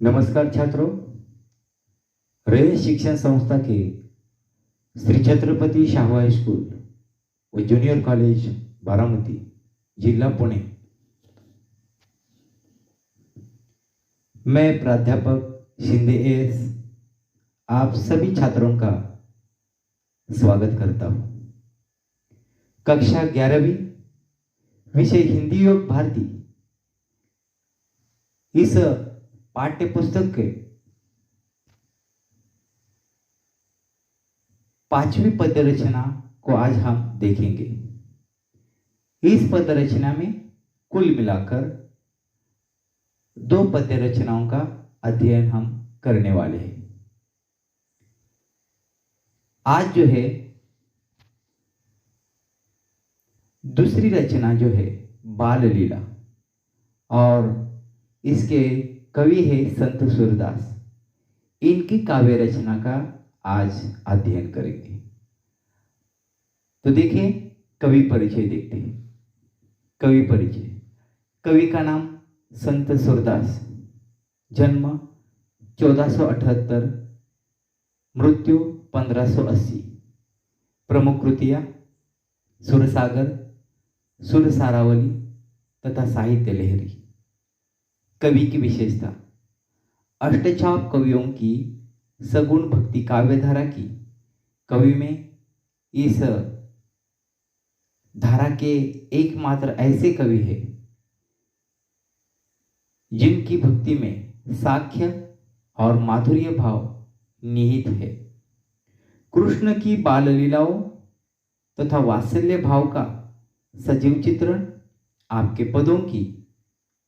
नमस्कार छात्रों। रयत शिक्षण संस्था के श्री छत्रपति शाहू हाई स्कूल व जूनियर कॉलेज बारामती, जिला पुणे, मैं प्राध्यापक शिंदे एस आप सभी छात्रों का स्वागत करता हूं। कक्षा 11वीं, विषय हिंदी योग भारती, इस पाठ्य पुस्तक के 5वीं पद्य रचना को आज हम देखेंगे। इस पद्य रचना में कुल मिलाकर 2 पद्य रचनाओं का अध्ययन हम करने वाले हैं। आज जो है दूसरी रचना जो है बाल लीला, और इसके कवि है संत सूरदास। इनकी काव्य रचना का आज अध्ययन करेंगे। तो देखिए, कवि परिचय देखते हैं। कवि परिचय। कवि का नाम संत सूरदास, जन्म 1478, मृत्यु 1580। प्रमुख कृतियां सुरसागर, सुरसारावली तथा साहित्य लहरी। कवि की विशेषता, अष्टछाप कवियों की सगुण भक्ति काव्यधारा की कवि में इस धारा के एकमात्र ऐसे कवि है जिनकी भक्ति में साख्य और माधुर्य भाव निहित है। कृष्ण की बाल लीलाओं तथा वात्सल्य भाव का सजीव चित्रण आपके पदों की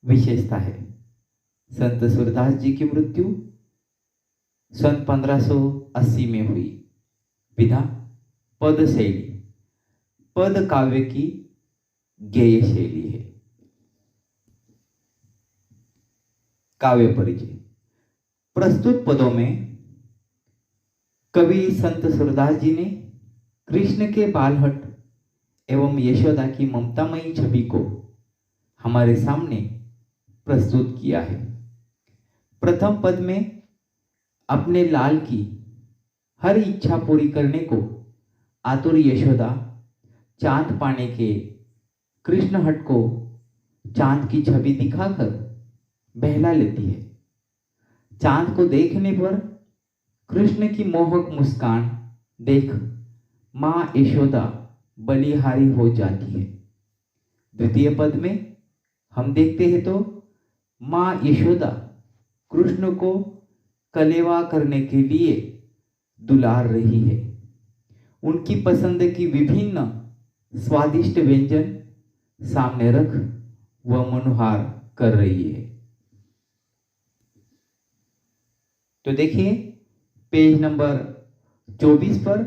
विशेषता है। संत सूरदास जी की मृत्यु सन 1580 में हुई। विधा पद शैली, पद काव्य की गेय शैली है। काव्य परिचय। प्रस्तुत पदों में कवि संत सूरदास जी ने कृष्ण के बालहट एवं यशोदा की ममतामयी छवि को हमारे सामने प्रस्तुत किया है। प्रथम पद में अपने लाल की हर इच्छा पूरी करने को आतुर यशोदा चांद पाने के कृष्ण हट को चांद की छवि दिखाकर बहला लेती है। चांद को देखने पर कृष्ण की मोहक मुस्कान देख मां यशोदा बलिहारी हो जाती है। द्वितीय पद में हम देखते हैं तो मां यशोदा कृष्ण को कलेवा करने के लिए दुलार रही है। उनकी पसंद की विभिन्न स्वादिष्ट व्यंजन सामने रख वह मनोहार कर रही है। तो देखिए, पेज नंबर 24 पर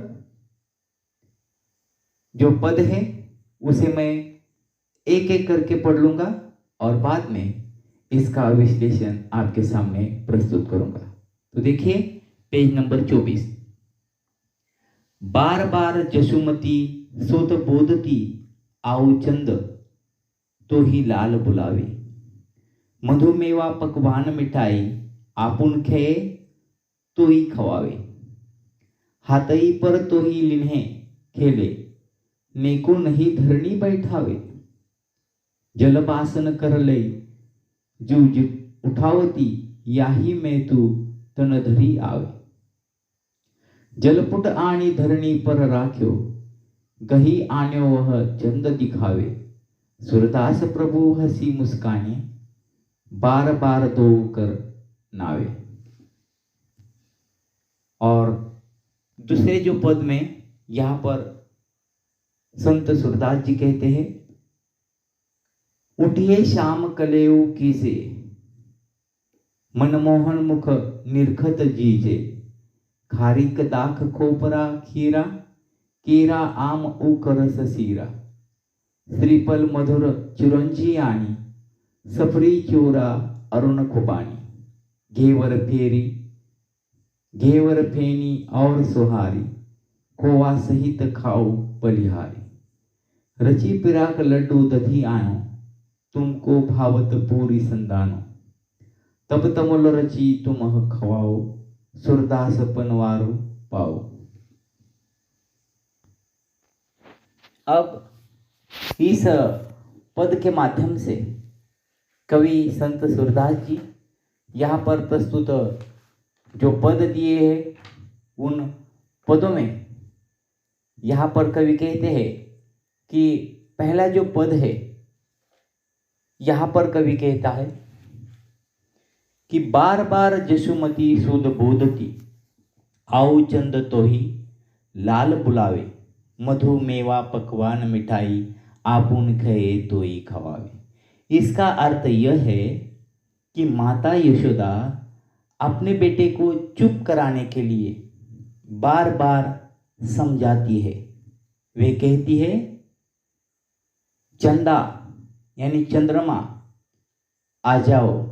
जो पद है उसे मैं एक एक करके पढ़ लूंगा और बाद में इसका विश्लेषण आपके सामने प्रस्तुत करूंगा। तो देखिए, पेज नंबर 24। बार बार जसुमती सोत बोधती आऊ चंद, तो ही लाल बुलावे। मधुमेवा पकवान मिठाई आपुन खेये, तो ही खवावे। हाथई पर तो ही लिन्हे खेले, नेको नहीं धरणी बैठावे। जलबासन कर लई जूझ उठावती, याही में तू तन धरी आवे। जलपुट आणी धरणी पर राख्यो, गही आन्यो वह चंद दिखावे। सूरदास प्रभु हसी मुस्काने, बार बार दो कर नावे। और दूसरे जो पद में यहां पर संत सूरदास जी कहते हैं, उठिए श्याम कलेऊ कीजे, मनमोहन मुख निरखत जीजे। खारिक दाख खोपरा खीरा, केरा आम उकरस सीरा। श्रीफल मधुर चिरंजी आणी, सफरी चोरा अरुण खुबानी। घेवर फेनी और सुहारी, खोवा सहित खाओ बलिहारी। रची पिराक लड्डू दधी आयो, तुमको भावत पूरी संदानो। तब तमल रची तुम खवाओ, सूरदास पनवारो पाओ। अब इस पद के माध्यम से कवि संत सूरदास जी यहाँ पर प्रस्तुत जो पद दिए हैं उन पदों में यहाँ पर कवि कहते हैं कि पहला जो पद है यहाँ पर कवि कहता है कि बार बार जसुमती सुध बोधती, आऊ चंद तो ही लाल बुलावे, मधु मेवा पकवान मिठाई, आपुन खये तो ही खवावे। इसका अर्थ यह है कि माता यशोदा अपने बेटे को चुप कराने के लिए बार बार समझाती है। वे कहती है, चंदा यानी चंद्रमा आ जाओ,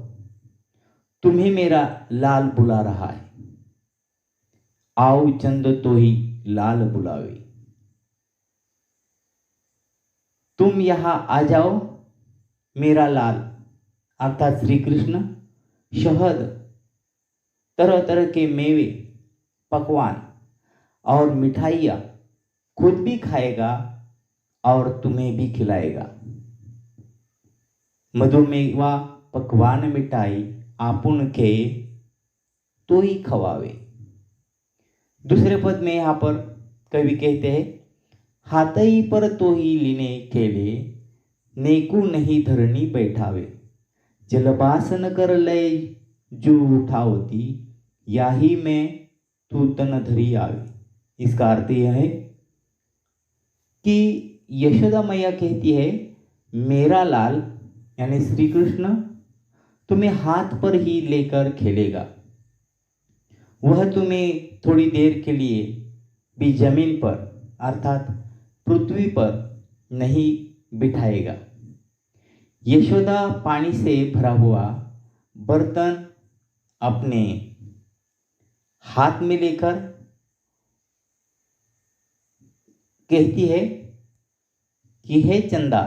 तुम्हें मेरा लाल बुला रहा है। आओ चंद तो ही लाल बुलावे, तुम यहां आ जाओ, मेरा लाल अर्थात श्री कृष्ण शहद, तरह तरह के मेवे, पकवान और मिठाइयाँ खुद भी खाएगा और तुम्हें भी खिलाएगा। मधुमेवा पकवान मिठाई, आपुन के तो ही खवावे। दूसरे पद में यहाँ पर कवि कहते हैं, हाथई पर तो ही लीने केले, नेकू नहीं धरणी बैठावे, जलबासन कर लय जू उठावती, याही में तू तन धरी आवे। इसका अर्थ यह है कि यशोदा मैया कहती है, मेरा लाल यानी श्री कृष्ण तुम्हें हाथ पर ही लेकर खेलेगा। वह तुम्हें थोड़ी देर के लिए भी जमीन पर अर्थात पृथ्वी पर नहीं बिठाएगा। यशोदा पानी से भरा हुआ बर्तन अपने हाथ में लेकर कहती है कि हे चंदा,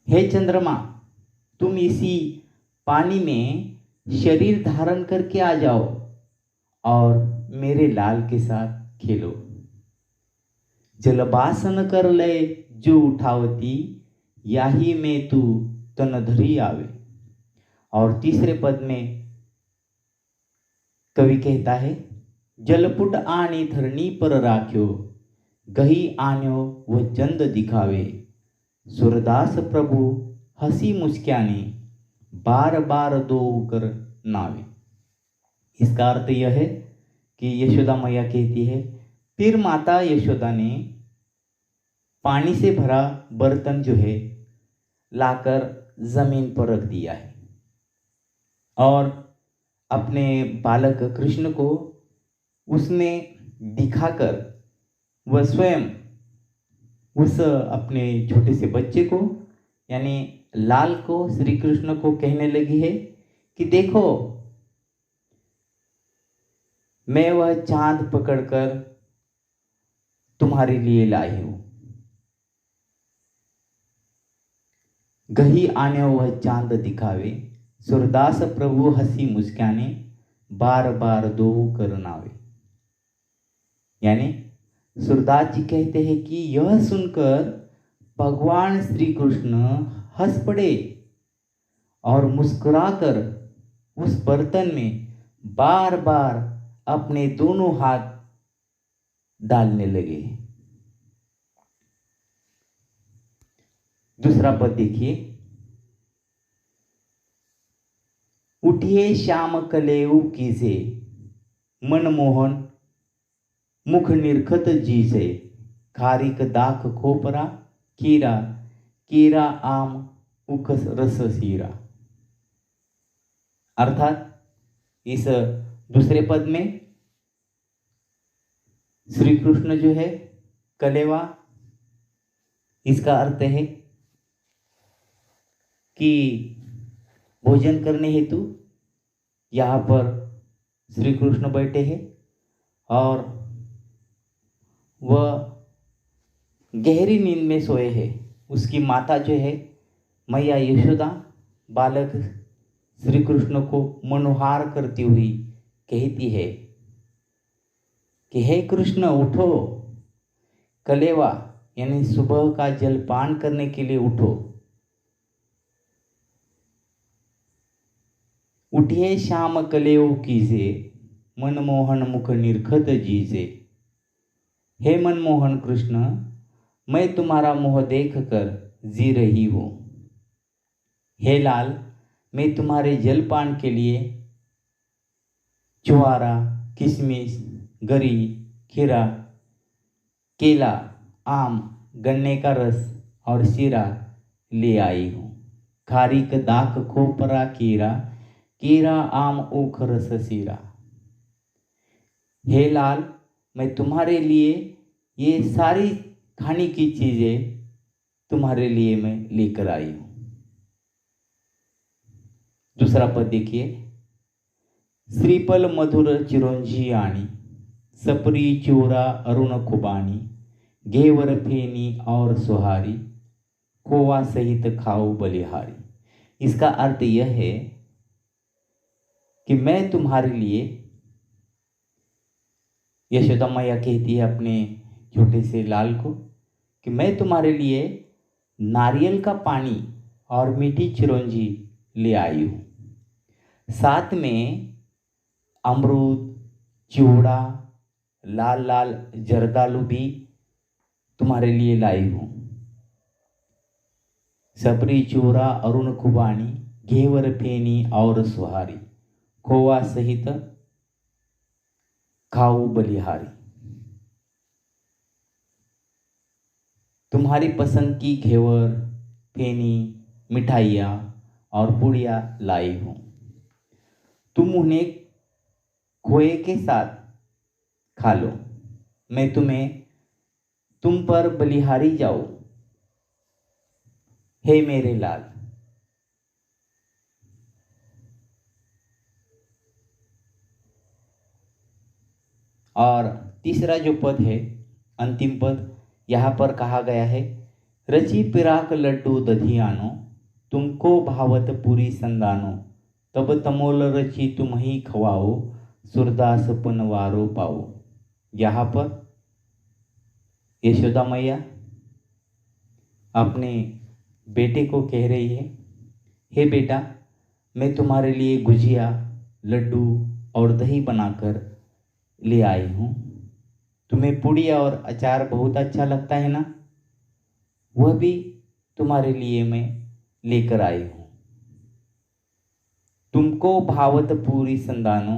हे चंद्रमा, तुम इसी पानी में शरीर धारण करके आ जाओ और मेरे लाल के साथ खेलो। जलबासन कर ले जो उठावती, याही में तू तन धरी आवे। और तीसरे पद में कवि कहता है, जलपुट आनी धरणी पर राख्यो, गही आन्यो वह चंद दिखावे, सूरदास प्रभु हंसी मुस्क्याने, बार बार दो कर नावे। इसका अर्थ यह है कि यशोदा मैया कहती है, फिर माता यशोदा ने पानी से भरा बर्तन जो है लाकर जमीन पर रख दिया है और अपने बालक कृष्ण को उसमें दिखाकर वह स्वयं उस अपने छोटे से बच्चे को यानी लाल को, श्री कृष्ण को कहने लगी है कि देखो, मैं वह चांद पकड़कर तुम्हारे लिए लाई हूं। गही आने वह चांद दिखावे, सूरदास प्रभु हंसी मुस्काने, बार बार दो करनावे। यानी सूरदास जी कहते हैं कि यह सुनकर भगवान श्री कृष्ण हंस पड़े और मुस्कुराकर उस बर्तन में बार बार अपने दोनों हाथ डालने लगे। दूसरा पद देखिए, उठिए श्याम कलेऊ कीजे, मनमोहन मुख निरखत जीसे, खारिक दाख खोपरा, कीरा कीरा आम उखस रस सीरा। अर्थात इस दूसरे पद में श्री कृष्ण जो है कलेवा, इसका अर्थ है कि भोजन करने हेतु यहाँ पर श्री कृष्ण बैठे हैं और वह गहरी नींद में सोए हैं। उसकी माता जो है मैया यशोदा बालक श्री कृष्ण को मनोहार करती हुई कहती है कि हे कृष्ण उठो, कलेवा यानी सुबह का जलपान करने के लिए उठो। उठिए श्याम कलेव कीजे, मनमोहन मुख निरखत जीजे। हे मनमोहन कृष्ण, मैं तुम्हारा मुँह देख कर जी रही हूँ। हे लाल, मैं तुम्हारे जलपान के लिए चुआरा, किशमिश, गरी, खीरा, केला, आम, गन्ने का रस और शीरा ले आई हूँ। खारीक दाख खोपरा कीरा, कीरा आम ऊख रस शीरा। हे लाल, मैं तुम्हारे लिए ये सारी खाने की चीजें तुम्हारे लिए मैं लेकर आई हूँ। दूसरा पद देखिए, श्रीपल मधुर चिरंजी आनी, सपरी चोरा अरुण खुबानी, घेवर फेनी और सुहारी, खोवा सहित खाओ बलिहारी। इसका अर्थ यह है कि मैं तुम्हारे लिए, यशोदा मैया कहती है अपने छोटे से लाल को कि मैं तुम्हारे लिए नारियल का पानी और मीठी चिरौंजी ले आई हूँ। साथ में अमरूद, चिवड़ा, लाल लाल जर्दालू भी तुम्हारे लिए लाई हूँ। सबरी चूरा अरुण खुबानी, घेवर फेनी और सुहारी, खोवा सहित खाओ बलिहारी। तुम्हारी पसंद की घेवर, फेनी, मिठाइयाँ और पुड़िया लाई हूँ। तुम उन्हें खोए के साथ खा लो। मैं तुम पर बलिहारी जाऊं, हे मेरे लाल। और तीसरा जो पद है, अंतिम पद, यहाँ पर कहा गया है, रची पिराक लड्डू दधियानो, तुमको भावत पूरी संदानो, तब तमोल रची तुम ही खवाओ, सुरदास पनवारो पाओ। यहाँ पर यशोदा मैया अपने बेटे को कह रही है, हे बेटा, मैं तुम्हारे लिए गुजिया, लड्डू और दही बनाकर ले आई हूँ। तुम्हें पूड़ी और अचार बहुत अच्छा लगता है ना, वह भी तुम्हारे लिए मैं लेकर आई हूँ। तुमको भावत पूरी संदानो,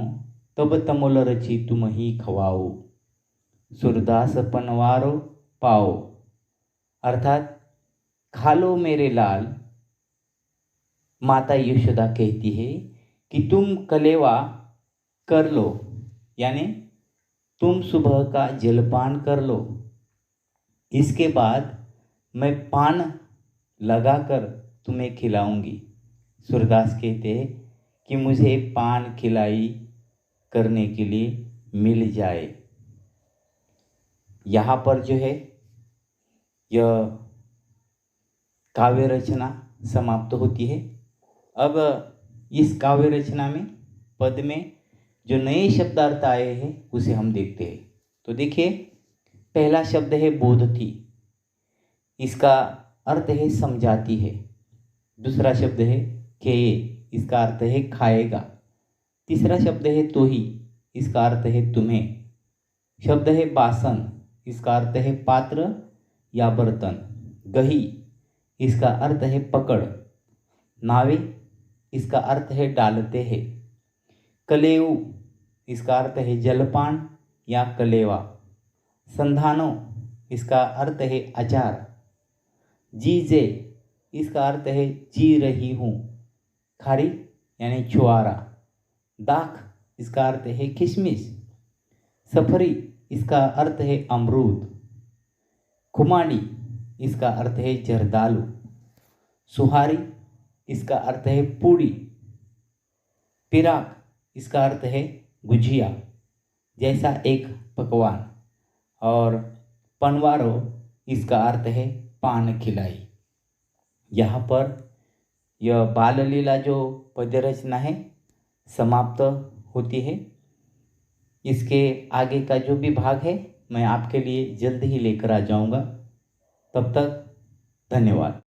तब तमोल रची तुम ही खवाओ, सुरदास पनवारो पाओ। अर्थात खा लो मेरे लाल। माता यशोदा कहती है कि तुम कलेवा कर लो, यानी तुम सुबह का जलपान कर लो। इसके बाद मैं पान लगाकर तुम्हें खिलाऊंगी। सूरदास कहते हैं कि मुझे पान खिलाई करने के लिए मिल जाए। यहाँ पर जो है यह काव्य रचना समाप्त होती है। अब इस काव्य रचना में पद में जो नए शब्दार्थ आए हैं उसे हम देखते हैं। तो देखिए, पहला शब्द है बोधती, इसका अर्थ है समझाती है। दूसरा शब्द है खेये, इसका अर्थ है खाएगा। तीसरा शब्द है तोही, इसका अर्थ है तुम्हें। शब्द है बासन, इसका अर्थ है पात्र या बर्तन। गही, इसका अर्थ है पकड़। नावे, इसका अर्थ है डालते हैं। कलेऊ, इसका अर्थ है जलपान या कलेवा। संधानो, इसका अर्थ है अचार। जीजे, इसका अर्थ है जी रही हूँ। खारी यानी छुआरा। दाख, इसका अर्थ है किशमिश। सफरी, इसका अर्थ है अमरूद। खुमानी, इसका अर्थ है जर्दालू। सुहारी, इसका अर्थ है पूड़ी। पिराक, इसका अर्थ है गुजिया जैसा एक पकवान। और पनवारो, इसका अर्थ है पान खिलाई। यहाँ पर यह बाल लीला जो पद्य रचना है समाप्त होती है। इसके आगे का जो भी भाग है मैं आपके लिए जल्द ही लेकर आ जाऊंगा। तब तक धन्यवाद।